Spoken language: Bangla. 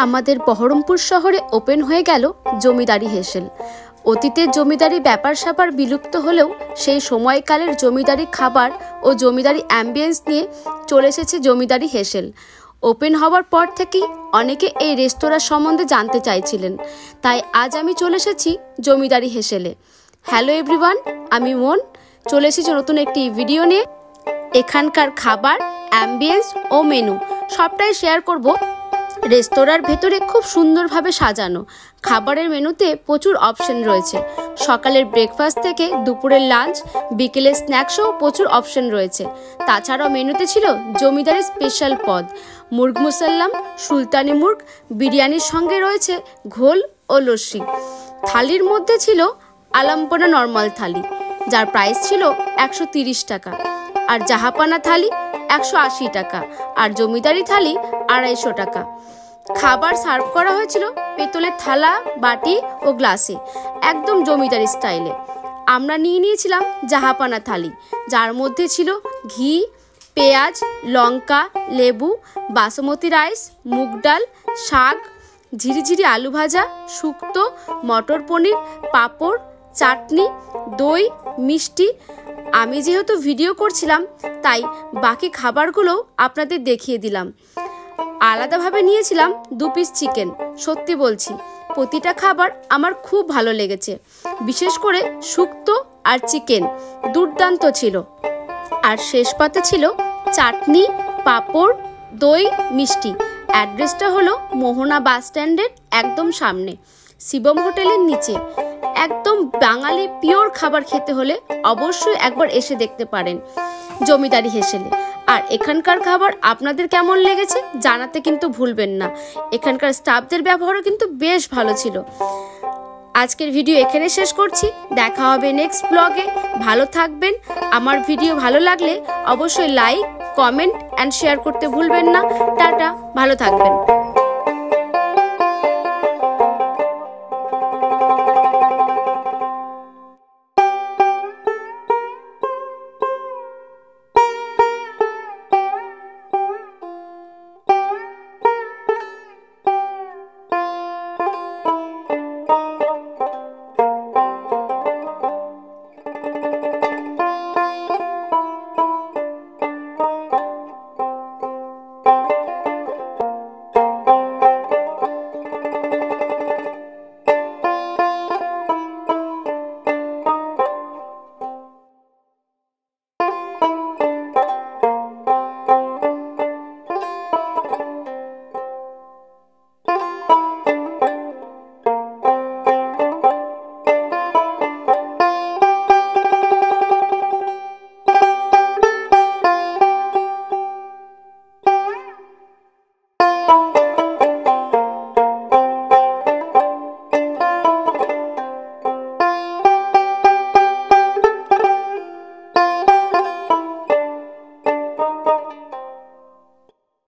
আমাদের বহরমপুর শহরে ওপেন হয়ে গেল জমিদারি হেসেল। অতীতের জমিদারি ব্যাপার স্যাপার বিলুপ্ত হলেও সেই সময়কালের জমিদারি খাবার ও জমিদারি অ্যাম্বিয়েন্স নিয়ে চলে এসেছে জমিদারি হেসেল। ওপেন হওয়ার পর থেকেই অনেকে এই রেস্তোরাঁ সম্বন্ধে জানতে চাইছিলেন, তাই আজ আমি চলে এসেছি জমিদারি হেসেলে। হ্যালো এভরিওয়ান, আমি মন চলে এসেছি নতুন একটি ভিডিও নিয়ে। এখানকার খাবার, অ্যাম্বিয়েন্স ও মেনু সবটাই শেয়ার করব। রেস্তোরাঁর ভেতরে খুব সুন্দরভাবে সাজানো, খাবারের মেনুতে প্রচুর অপশন রয়েছে। সকালের ব্রেকফাস্ট থেকে দুপুরের লাঞ্চ, বিকেলের স্ন্যাক্সও প্রচুর অপশন রয়েছে। তাছাড়াও মেনুতে ছিল জমিদারি স্পেশাল পদ, মুর্গ মুসাল্লাম, সুলতানি মুর্গ, বিরিয়ানির সঙ্গে রয়েছে ঘোল ও লস্যি। থালির মধ্যে ছিল আলাম্পনা নর্মাল থালি, যার প্রাইস ছিল 130 টাকা, আর জাহাপানা থালি 180 টাকা, আর জমিদারি থালি 250 টাকা। খাবার সার্ভ করা হয়েছিল পেতলের থালা, বাটি ও গ্লাসে, একদম জমিদারি স্টাইলে। আমরা নিয়েছিলাম জাহাপানা থালি, যার মধ্যে ছিল ঘি, পেঁয়াজ, লঙ্কা, লেবু, বাসমতি রাইস, মুগ ডাল, শাক, ঝিরিঝিরি আলু ভাজা, শুক্তো, মটর পনির, পাঁপড়, চাটনি, দই, মিষ্টি। আমি যেহেতু ভিডিও করছিলাম তাই বাকি খাবারগুলোও আপনাদের দেখিয়ে দিলাম। আলাদাভাবে নিয়েছিলাম 2 পিস চিকেন। সত্যি বলছি, প্রতিটা খাবার আমার খুব ভালো লেগেছে, বিশেষ করে শুক্তো আর চিকেন দুর্দান্ত ছিল। আর শেষ পাতে ছিল চাটনি, পাঁপড়, দই, মিষ্টি। অ্যাড্রেসটা হলো মোহনা বাস স্ট্যান্ডের একদম সামনে, শিবম হোটেলের নিচে। একদম বাঙালি পিওর খাবার খেতে হলে অবশ্যই একবার এসে দেখতে পারেন জমিদারি হেসেলে। আর এখানকার খাবার আপনাদের কেমন লেগেছে জানাতে কিন্তু ভুলবেন না। এখানকার স্টাফদের ব্যবহারও কিন্তু বেশ ভালো ছিল। আজকের ভিডিও এখানে শেষ করছি, দেখা হবে নেক্সট ব্লগে। ভালো থাকবেন। আমার ভিডিও ভালো লাগলে অবশ্যই লাইক, কমেন্ট অ্যান্ড শেয়ার করতে ভুলবেন না। টাটা, ভালো থাকবেন।